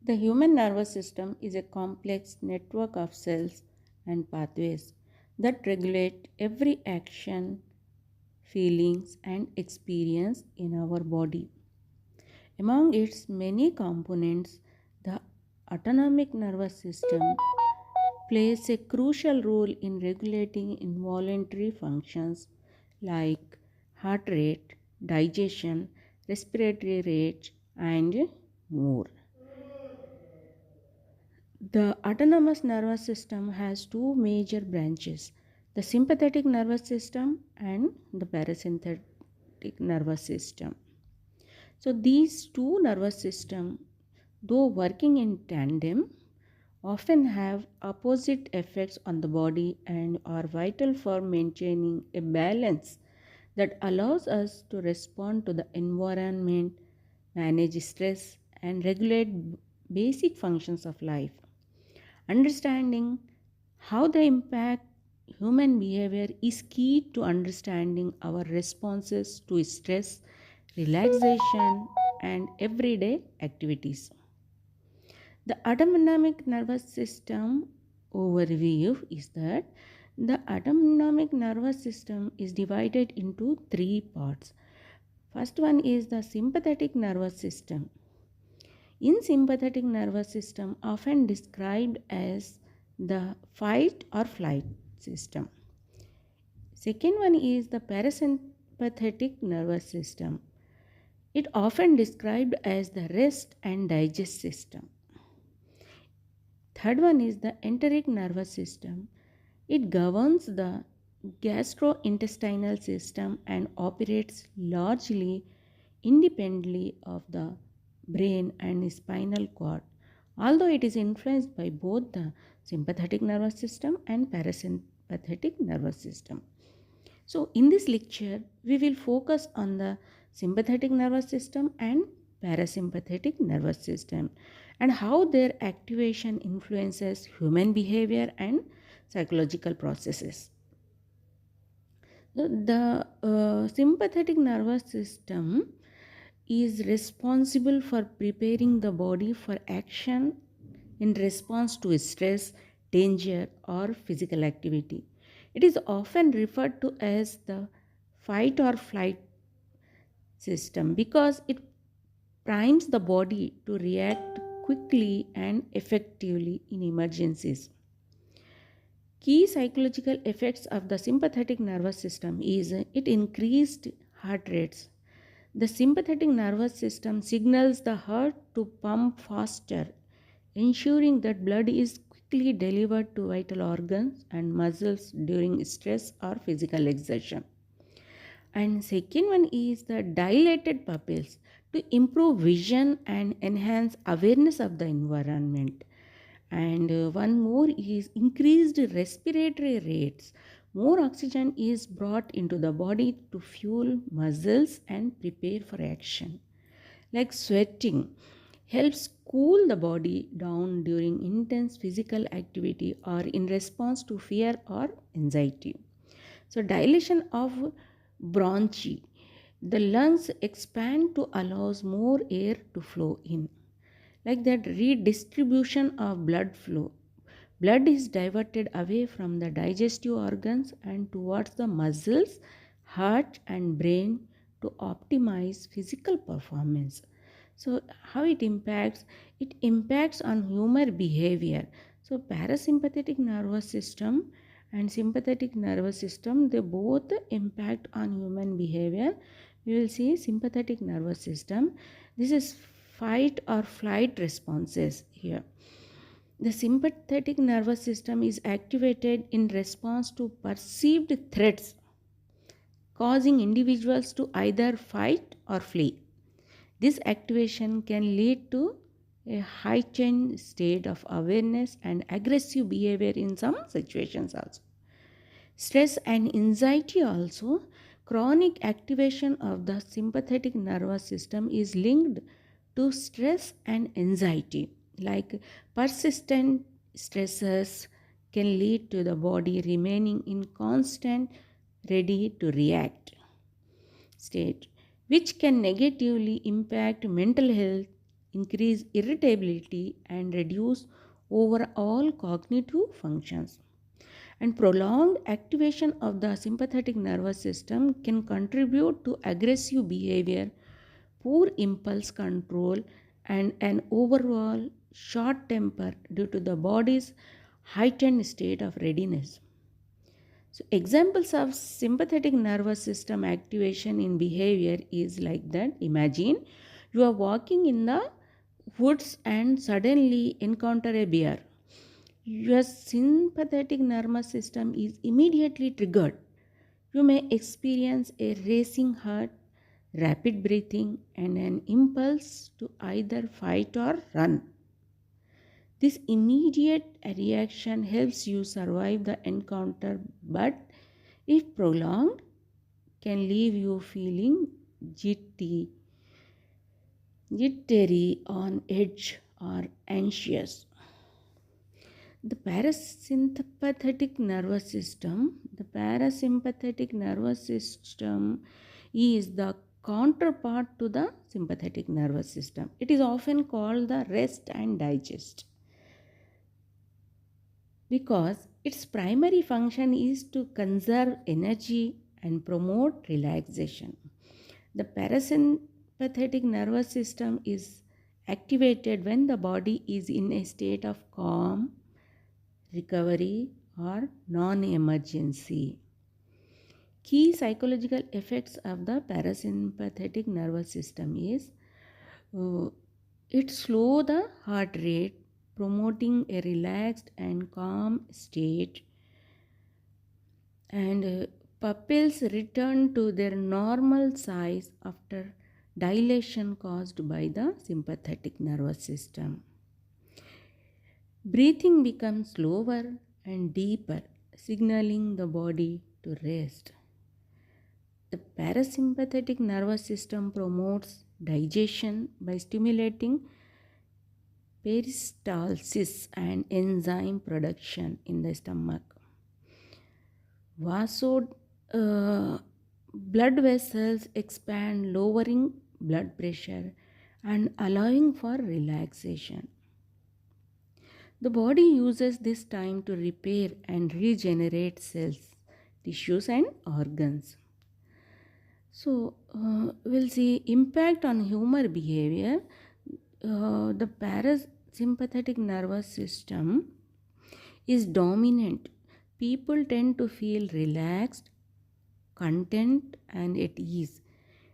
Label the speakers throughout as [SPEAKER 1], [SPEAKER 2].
[SPEAKER 1] The human nervous system is a complex network of cells and pathways that regulate every action, feelings, and experience in our body. Among its many components, the autonomic nervous system plays a crucial role in regulating involuntary functions like heart rate, digestion, respiratory rate, and more. The autonomous nervous system has two major branches, the sympathetic nervous system and the parasympathetic nervous system. So these two nervous systems, though working in tandem, often have opposite effects on the body and are vital for maintaining a balance that allows us to respond to the environment, manage stress, and regulate basic functions of life. Understanding how they impact human behavior is key to understanding our responses to stress, relaxation, and everyday activities. The autonomic nervous system overview is that the autonomic nervous system is divided into three parts. First one is the sympathetic nervous system. In sympathetic nervous system, often described as the fight or flight system. Second one is the parasympathetic nervous system. It often described as the rest and digest system. Third one is the enteric nervous system. It governs the gastrointestinal system and operates largely independently of the brain and spinal cord, although it is influenced by both the sympathetic nervous system and parasympathetic nervous system. So, in this lecture, we will focus on the sympathetic nervous system and parasympathetic nervous system and how their activation influences human behavior and psychological processes. The sympathetic nervous system is responsible for preparing the body for action in response to stress, danger, or physical activity. It is often referred to as the fight or flight system because it primes the body to react quickly and effectively in emergencies. Key psychological effects of the sympathetic nervous system is it increased heart rates. The sympathetic nervous system signals the heart to pump faster, ensuring that blood is quickly delivered to vital organs and muscles during stress or physical exertion. And second one is the dilated pupils to improve vision and enhance awareness of the environment. And one more is increased respiratory rates. More oxygen is brought into the body to fuel muscles and prepare for action. Like sweating helps cool the body down during intense physical activity or in response to fear or anxiety. So dilation of bronchi. The lungs expand to allows more air to flow in. Like that redistribution of blood flow. Blood is diverted away from the digestive organs and towards the muscles, heart and brain to optimize physical performance. So how it impacts? It impacts on human behavior. So parasympathetic nervous system and sympathetic nervous system, they both impact on human behavior. We will see sympathetic nervous system. This is fight or flight responses here. The sympathetic nervous system is activated in response to perceived threats, causing individuals to either fight or flee. This activation can lead to a heightened state of awareness and aggressive behavior in some situations also. Stress and anxiety also. Chronic activation of the sympathetic nervous system is linked to stress and anxiety. Like persistent stresses can lead to the body remaining in constant ready to react state, which can negatively impact mental health, increase irritability, and reduce overall cognitive functions. And prolonged activation of the sympathetic nervous system can contribute to aggressive behavior, poor impulse control, and an overall short temper due to the body's heightened state of readiness. So, examples of sympathetic nervous system activation in behavior is like that. Imagine you are walking in the woods and suddenly encounter a bear. Your sympathetic nervous system is immediately triggered. You may experience a racing heart, rapid breathing, and an impulse to either fight or run. This immediate reaction helps you survive the encounter, but if prolonged, can leave you feeling jitty, jittery, on edge, or anxious. The parasympathetic nervous system is the counterpart to the sympathetic nervous system. It is often called the rest and digest because its primary function is to conserve energy and promote relaxation. The parasympathetic nervous system is activated when the body is in a state of calm, recovery, or non-emergency. Key psychological effects of the parasympathetic nervous system is it slows the heart rate, promoting a relaxed and calm state, and pupils return to their normal size after dilation caused by the sympathetic nervous system. Breathing becomes slower and deeper, signaling the body to rest. The parasympathetic nervous system promotes digestion by stimulating peristalsis and enzyme production in the stomach. Blood vessels expand, lowering blood pressure and allowing for relaxation. The body uses this time to repair and regenerate cells, tissues, and organs. So, we'll see impact on human behavior. The parasympathetic nervous system is dominant. People tend to feel relaxed, content, and at ease.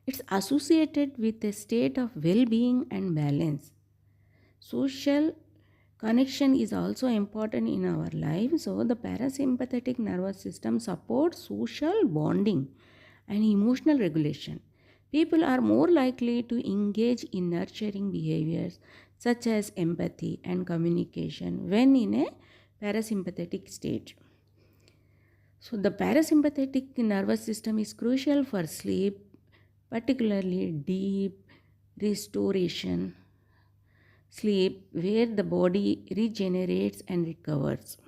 [SPEAKER 1] It's associated with a state of well being and balance. Social connection is also important in our life. So, the parasympathetic nervous system supports social bonding and emotional regulation. People are more likely to engage in nurturing behaviors such as empathy and communication when in a parasympathetic state. So, the parasympathetic nervous system is crucial for sleep, particularly deep restoration sleep where the body regenerates and recovers.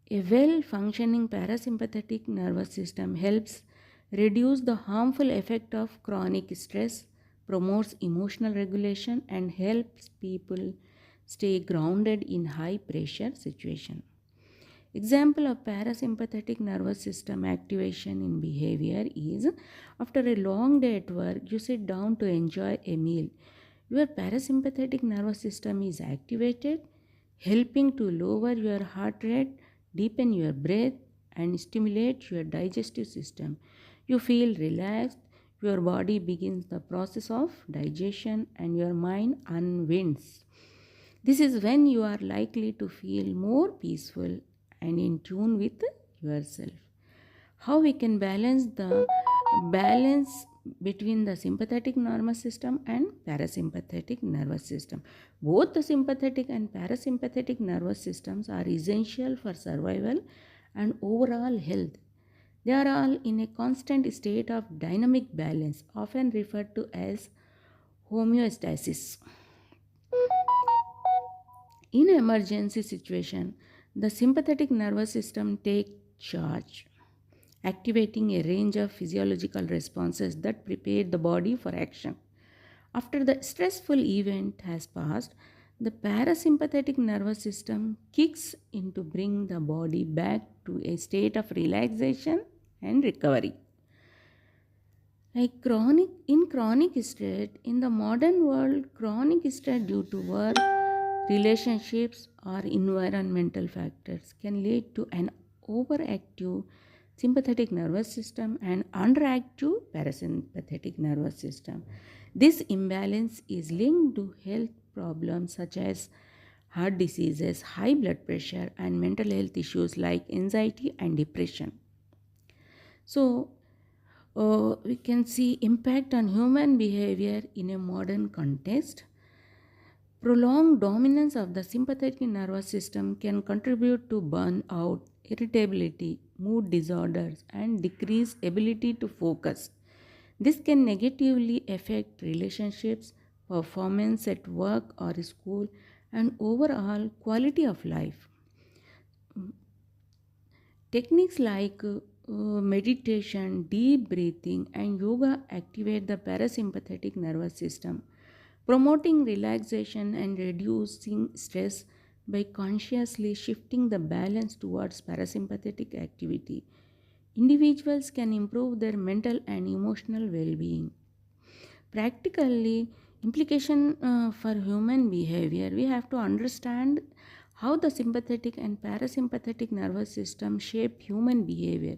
[SPEAKER 1] A well functioning parasympathetic nervous system helps reduce the harmful effect of chronic stress, promotes emotional regulation, and helps people stay grounded in high pressure situations. Example of parasympathetic nervous system activation in behavior is after a long day at work, you sit down to enjoy a meal. Your parasympathetic nervous system is activated, helping to lower your heart rate, deepen your breath, and stimulate your digestive system. You feel relaxed, your body begins the process of digestion, and your mind unwinds. This is when you are likely to feel more peaceful and in tune with yourself. How we can balance between the sympathetic nervous system and parasympathetic nervous system. Both the sympathetic and parasympathetic nervous systems are essential for survival and overall health. They are all in a constant state of dynamic balance, often referred to as homeostasis. In emergency situation, the sympathetic nervous system takes charge, activating a range of physiological responses that prepare the body for action. After the stressful event has passed, the parasympathetic nervous system kicks in to bring the body back to a state of relaxation and recovery. Like chronic stress, in the modern world, chronic stress due to work, relationships, or environmental factors can lead to an overactive sympathetic nervous system and underactive parasympathetic nervous system. This imbalance is linked to health problems such as heart diseases, high blood pressure, and mental health issues like anxiety and depression. So, we can see impact on human behavior in a modern context. Prolonged dominance of the sympathetic nervous system can contribute to burnout, irritability, mood disorders, and decreased ability to focus. This can negatively affect relationships, performance at work or school, and overall quality of life. Techniques like meditation, deep breathing, and yoga activate the parasympathetic nervous system, promoting relaxation and reducing stress by consciously shifting the balance towards parasympathetic activity. Individuals can improve their mental and emotional well being. Practically, implication for human behavior, we have to understand how the sympathetic and parasympathetic nervous system shape human behavior.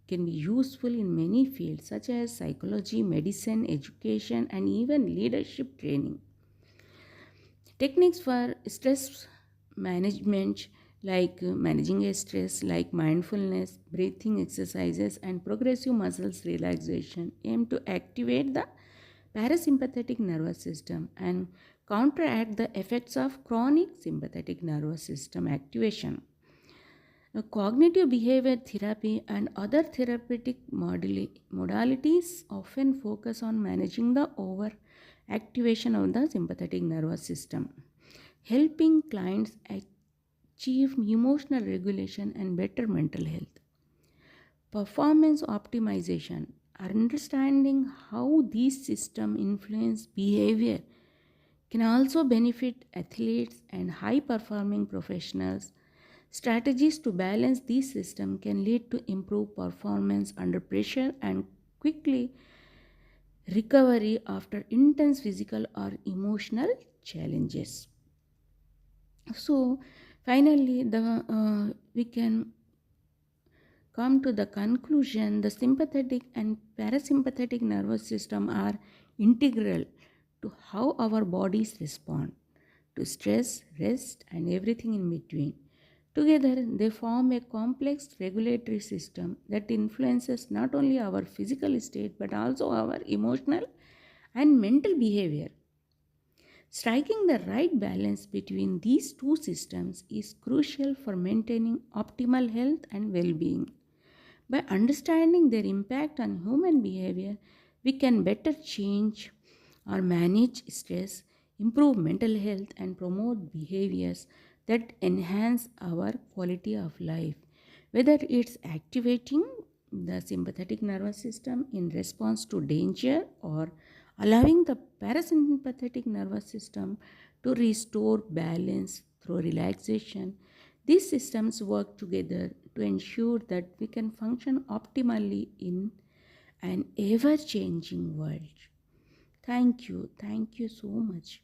[SPEAKER 1] Can be useful in many fields such as psychology, medicine, education, and even leadership training. Techniques for stress management, like managing a stress, like mindfulness, breathing exercises, and progressive muscles relaxation, aim to activate the parasympathetic nervous system and counteract the effects of chronic sympathetic nervous system activation. Cognitive behavior therapy and other therapeutic modalities often focus on managing the overactivation of the sympathetic nervous system, helping clients achieve emotional regulation and better mental health. Performance optimization, understanding how these systems influence behavior, can also benefit athletes and high performing professionals. Strategies to balance these systems can lead to improved performance under pressure and quickly recovery after intense physical or emotional challenges. So, finally, we can come to the conclusion the sympathetic and parasympathetic nervous system are integral to how our bodies respond to stress, rest, and everything in between. Together, they form a complex regulatory system that influences not only our physical state but also our emotional and mental behavior. Striking the right balance between these two systems is crucial for maintaining optimal health and well being. By understanding their impact on human behavior, we can better change or manage stress, improve mental health, and promote behaviors that enhance our quality of life. Whether it's activating the sympathetic nervous system in response to danger or allowing the parasympathetic nervous system to restore balance through relaxation, these systems work together to ensure that we can function optimally in an ever changing world. Thank you. Thank you so much.